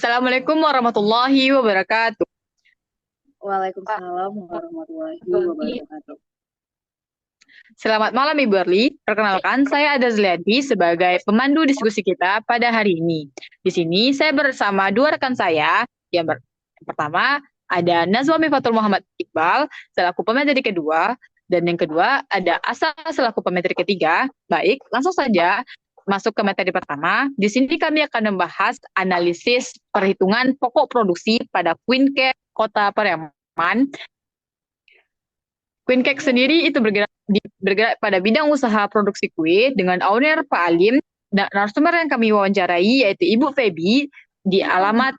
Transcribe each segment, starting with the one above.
Assalamualaikum warahmatullahi wabarakatuh. Waalaikumsalam warahmatullahi wabarakatuh. Selamat malam Ibu Erli. Perkenalkan, saya Ada Zlianti sebagai pemandu diskusi kita pada hari ini. Di sini saya bersama dua rekan saya. Yang pertama ada Nazwa Mifatul Muhammad Iqbal selaku pemateri kedua, dan yang kedua ada Asa selaku pemateri ketiga. Baik, langsung saja masuk ke materi pertama. Di sini kami akan membahas analisis perhitungan pokok produksi pada Queen Cake Kota Pariaman. Queen Cake sendiri itu bergerak pada bidang usaha produksi kue dengan owner Pak Alim dan narasumber yang kami wawancarai yaitu Ibu Febi di alamat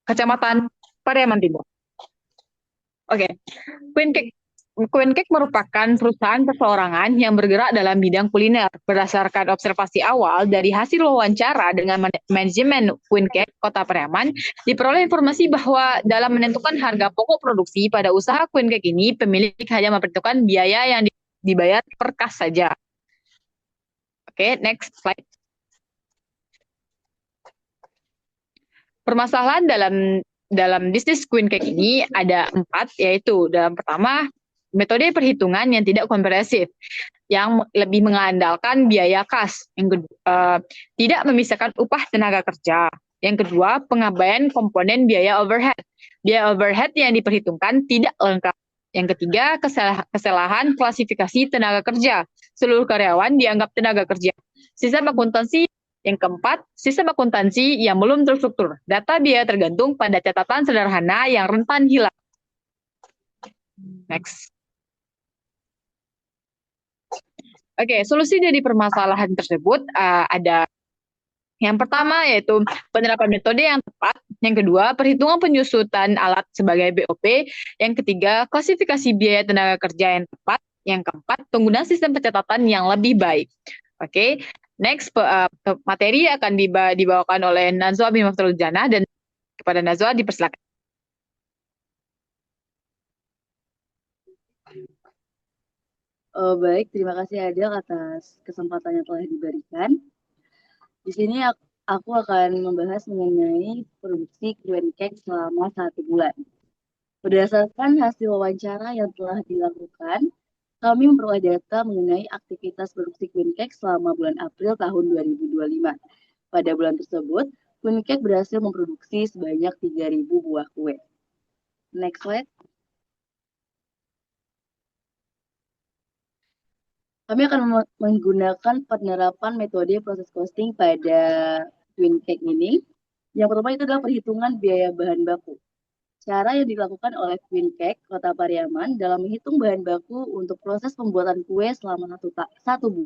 Kecamatan Pariaman Timur. Oke, Queen Cake Queen Cake merupakan perusahaan perseorangan yang bergerak dalam bidang kuliner. Berdasarkan observasi awal dari hasil wawancara dengan manajemen Queen Cake Kota Pariaman, diperoleh informasi bahwa dalam menentukan harga pokok produksi pada usaha Queen Cake ini, pemilik hanya memperhitungkan biaya yang dibayar per kas saja. Oke, next slide. Permasalahan dalam bisnis Queen Cake ini ada 4, yaitu dalam pertama, metode perhitungan yang tidak komprehensif, yang lebih mengandalkan biaya kas. Yang kedua, tidak memisahkan upah tenaga kerja. Yang kedua, pengabaian komponen biaya overhead. Biaya overhead yang diperhitungkan tidak lengkap. Yang ketiga, kesalahan klasifikasi tenaga kerja. Seluruh karyawan dianggap tenaga kerja. Sistem akuntansi yang keempat, sistem akuntansi yang belum terstruktur. Data biaya tergantung pada catatan sederhana yang rentan hilang. Next. Oke, solusi dari permasalahan tersebut ada yang pertama yaitu penerapan metode yang tepat, yang kedua perhitungan penyusutan alat sebagai BOP, yang ketiga klasifikasi biaya tenaga kerja yang tepat, yang keempat penggunaan sistem pencatatan yang lebih baik. Oke, next materi akan dibawakan oleh Nazwa Bimaftul Jannah, dan kepada Nazwa dipersilakan. Baik, terima kasih Adel atas kesempatan yang telah diberikan. Di sini aku akan membahas mengenai produksi Queen Cake selama 1 bulan. Berdasarkan hasil wawancara yang telah dilakukan, kami memperoleh data mengenai aktivitas produksi Queen Cake selama bulan April tahun 2025. Pada bulan tersebut, Queen Cake berhasil memproduksi sebanyak 3.000 buah kue. Next slide. Kami akan menggunakan penerapan metode proses costing pada Queen Cake ini. Yang pertama itu adalah perhitungan biaya bahan baku. Cara yang dilakukan oleh Queen Cake Kota Pariaman dalam menghitung bahan baku untuk proses pembuatan kue selama 1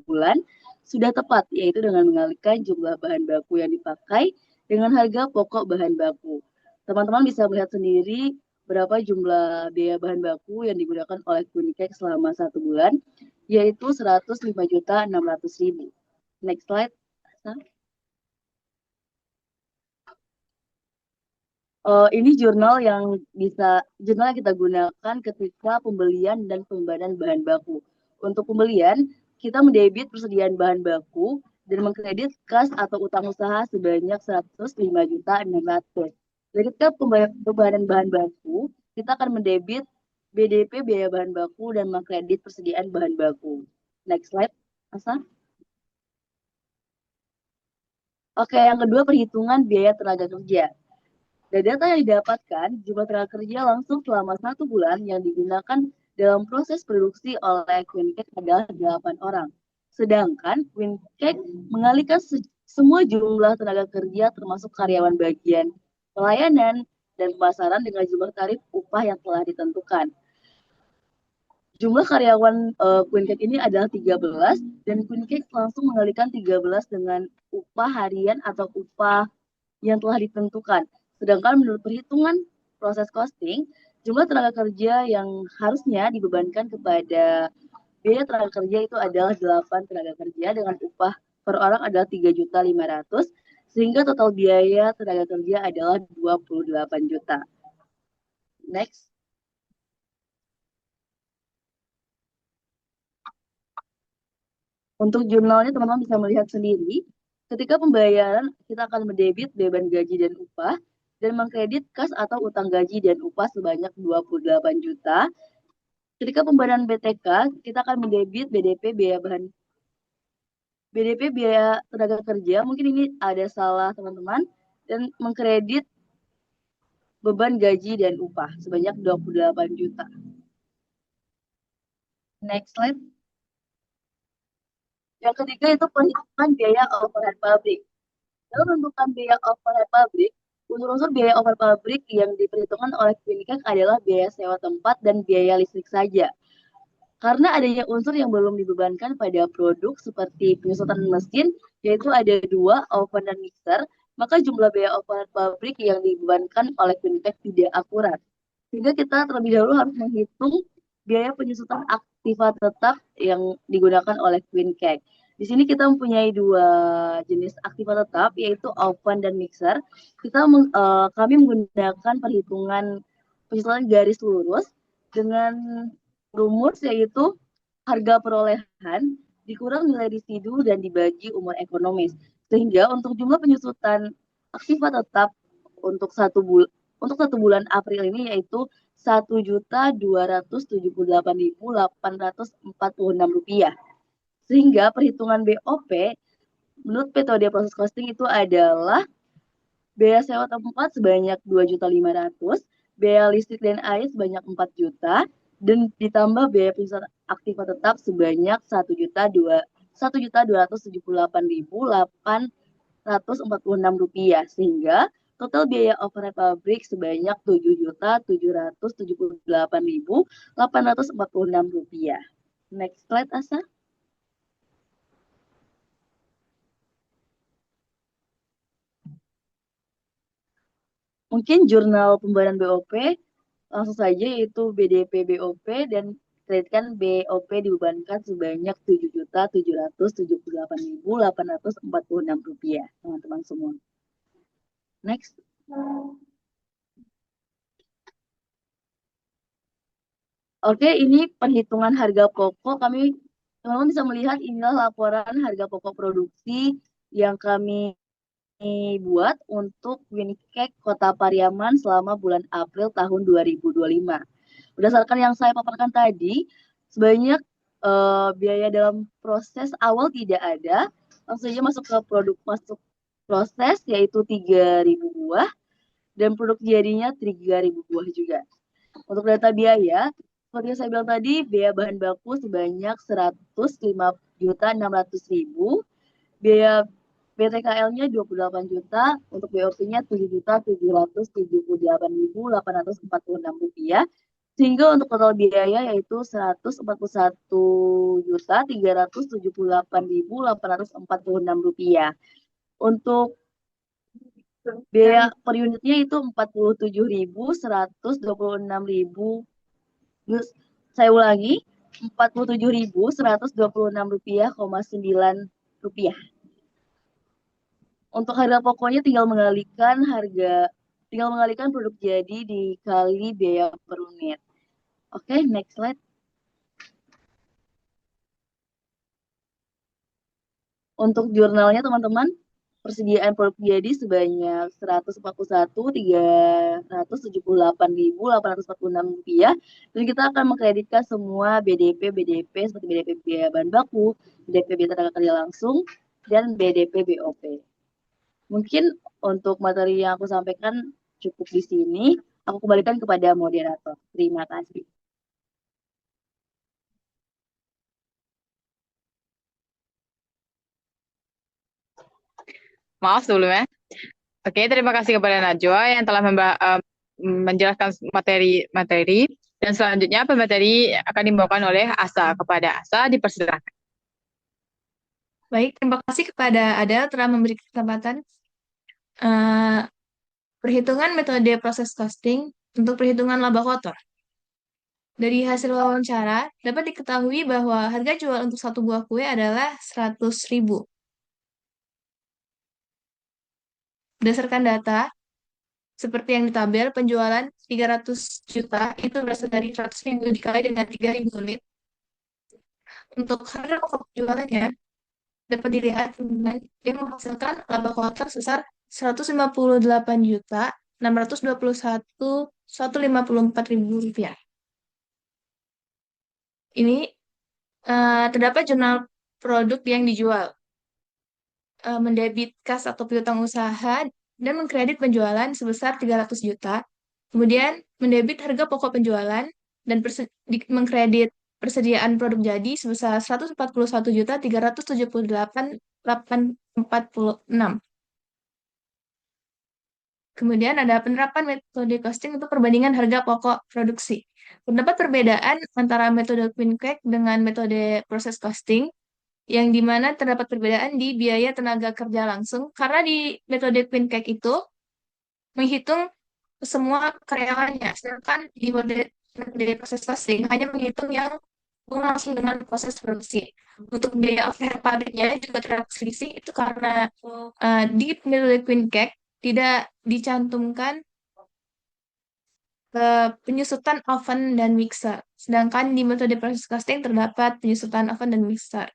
bulan sudah tepat, yaitu dengan mengalihkan jumlah bahan baku yang dipakai dengan harga pokok bahan baku. Teman-teman bisa melihat sendiri berapa jumlah biaya bahan baku yang digunakan oleh Queen Cake selama 1 bulan, yaitu 105.600.000. Next slide. Ini jurnal yang kita gunakan ketika pembelian dan pembayaran bahan baku. Untuk pembelian, kita mendebit persediaan bahan baku dan mengkredit kas atau utang usaha sebanyak 105.600. Ketika pembayaran bahan baku, kita akan mendebit BDP biaya bahan baku dan mengkredit persediaan bahan baku. Next slide, Asa. Oke, yang kedua perhitungan biaya tenaga kerja. Dari data yang didapatkan, jumlah tenaga kerja langsung selama 1 bulan yang digunakan dalam proses produksi oleh Queen Cake adalah 8 orang. Sedangkan Queen Cake mengalihkan semua jumlah tenaga kerja termasuk karyawan bagian pelayanan dan pemasaran dengan jumlah tarif upah yang telah ditentukan. Jumlah karyawan Queen Cake ini adalah 13 dan Queen Cake langsung mengalihkan 13 dengan upah harian atau upah yang telah ditentukan. Sedangkan menurut perhitungan proses costing, jumlah tenaga kerja yang harusnya dibebankan kepada biaya tenaga kerja itu adalah 8 tenaga kerja dengan upah per orang adalah 3.500.000, sehingga total biaya tenaga kerja adalah 28 juta. Next. Untuk jurnalnya teman-teman bisa melihat sendiri, Ketika pembayaran, kita akan mendebit beban gaji dan upah, dan mengkredit kas atau utang gaji dan upah sebanyak 28 juta. Ketika pembayaran BTK, kita akan mendebit BDP biaya tenaga kerja, mungkin ini ada salah teman-teman, dan mengkredit beban gaji dan upah sebanyak 28 juta. Next slide. Yang ketiga itu perhitungan biaya overhead pabrik. Dalam menentukan biaya overhead pabrik, unsur-unsur biaya overhead pabrik yang diperhitungkan oleh Quinnipiac adalah biaya sewa tempat dan biaya listrik saja. Karena adanya unsur yang belum dibebankan pada produk seperti penyusutan mesin, yaitu ada 2, oven dan mixer, maka jumlah biaya overhead pabrik yang dibebankan oleh Quinnipiac tidak akurat. Sehingga kita terlebih dahulu harus menghitung biaya penyusutan aktiva tetap yang digunakan oleh Quinnipiac. Di sini kita mempunyai 2 jenis aktiva tetap, yaitu oven dan mixer. Kami menggunakan perhitungan penyusutan garis lurus dengan rumus, yaitu harga perolehan dikurang nilai residu dan dibagi umur ekonomis. Sehingga untuk jumlah penyusutan aktiva tetap untuk satu bulan April ini yaitu Rp1.278.846. Sehingga perhitungan BOP menurut metode proses costing itu adalah biaya sewa tempat sebanyak 2.500.000, biaya listrik dan air sebanyak 4 juta, dan ditambah biaya penyusutan aktiva tetap sebanyak Rp1.278.846, sehingga total biaya overhead pabrik sebanyak Rp7.778.846. Next slide, Asa. Mungkin jurnal pembayaran BOP langsung saja, yaitu BDP BOP, dan kreditkan BOP dibebankan sebanyak Rp7.778.846, teman-teman semua. Next. Oke, ini perhitungan harga pokok. Teman-teman bisa melihat inilah laporan harga pokok produksi yang kami buat untuk Quinnipiac Kota Pariaman selama bulan April tahun 2025. Berdasarkan yang saya paparkan tadi, sebanyak biaya dalam proses awal tidak ada, langsung saja masuk proses, yaitu 3.000 buah, dan produk jadinya 3.000 buah juga. Untuk data biaya, seperti yang saya bilang tadi, biaya bahan baku sebanyak Rp105.600.000, biaya BTKL-nya 28 juta, untuk BOP-nya Rp7.378.846, sehingga untuk total biaya yaitu Rp141.378.846. Untuk biaya per unitnya itu Rp47.126.000. Saya ulangi, Rp47.126,9. Untuk harga pokoknya tinggal mengalihkan produk jadi dikali biaya per unit. Oke, next slide. Untuk jurnalnya teman-teman, persediaan produk jadi sebanyak Rp141.378.846, dan kita akan mengkreditkan semua BDP seperti BDP biaya bahan baku, BDP biaya tenaga kerja langsung, dan BDP BOP. Mungkin untuk materi yang aku sampaikan cukup di sini. Aku kembalikan kepada moderator. Terima kasih. Maaf sebelumnya. Oke, terima kasih kepada Najwa yang telah menjelaskan materi-materi. Dan selanjutnya pemateri akan dibawakan oleh Asa. Kepada Asa dipersilakan. Baik, terima kasih kepada Adel telah memberi kesempatan perhitungan metode proses costing untuk perhitungan laba kotor. Dari hasil wawancara, dapat diketahui bahwa harga jual untuk satu buah kue adalah 100.000. Berdasarkan data, seperti yang di tabel, penjualan 300 juta itu berasal dari 100.000 dikali dengan 3.000 unit. Untuk harga pokok penjualannya, dapat dilihat teman-teman, dia menghasilkan laba kotor sebesar 158.621.154 rupiah. Ini terdapat jurnal produk yang dijual, mendebit kas atau piutang usaha, dan mengkredit penjualan sebesar 300 juta. Kemudian mendebit harga pokok penjualan dan mengkredit persediaan produk jadi sebesar 141.378.846. Kemudian ada penerapan metode costing untuk perbandingan harga pokok produksi. Terdapat perbedaan antara metode Queen-Quake dengan metode proses costing, yang dimana terdapat perbedaan di biaya tenaga kerja langsung, karena di metode Queen-Cake itu menghitung semua karyawannya, sedangkan di metode proses costing hanya menghitung yang langsung dengan proses produksi. Untuk biaya overhead pabriknya juga terdapat selisih, itu karena di metode Queen-Cake tidak dicantumkan penyusutan oven dan mixer, sedangkan di metode proses costing terdapat penyusutan oven dan mixer.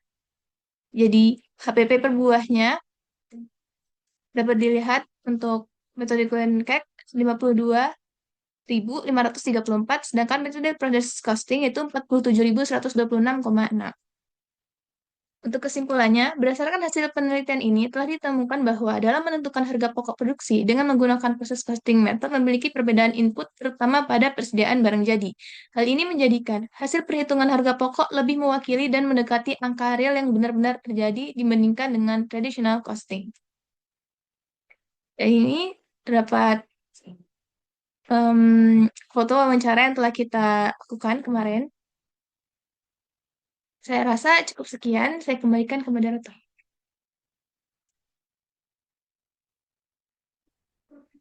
Jadi HPP per buahnya dapat dilihat untuk metode Queen-Cake 52.534, sedangkan metode proses costing itu 47.126,6. Untuk kesimpulannya, berdasarkan hasil penelitian ini telah ditemukan bahwa dalam menentukan harga pokok produksi dengan menggunakan proses costing method memiliki perbedaan input terutama pada persediaan barang jadi. Hal ini menjadikan hasil perhitungan harga pokok lebih mewakili dan mendekati angka real yang benar-benar terjadi dibandingkan dengan traditional costing. Dan ini terdapat foto wawancara yang telah kita lakukan kemarin. Saya rasa cukup sekian, saya kembalikan ke moderator.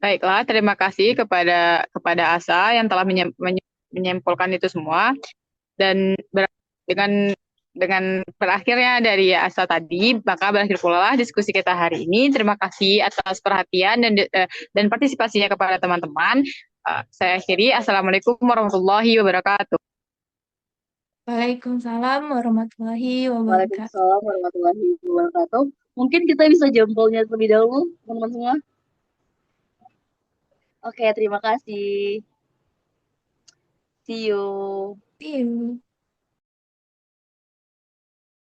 Baiklah, terima kasih kepada Asa yang telah menyimpulkan itu semua. Dan dengan berakhirnya dari Asa tadi, maka berakhir pula lah diskusi kita hari ini. Terima kasih atas perhatian dan partisipasinya kepada teman-teman. Saya akhiri. Assalamualaikum warahmatullahi wabarakatuh. Waalaikumsalam warahmatullahi wabarakatuh. Waalaikumsalam warahmatullahi wabarakatuh. Mungkin kita bisa jempolnya terlebih dahulu, teman-teman semua. Oke, terima kasih. See you. See you.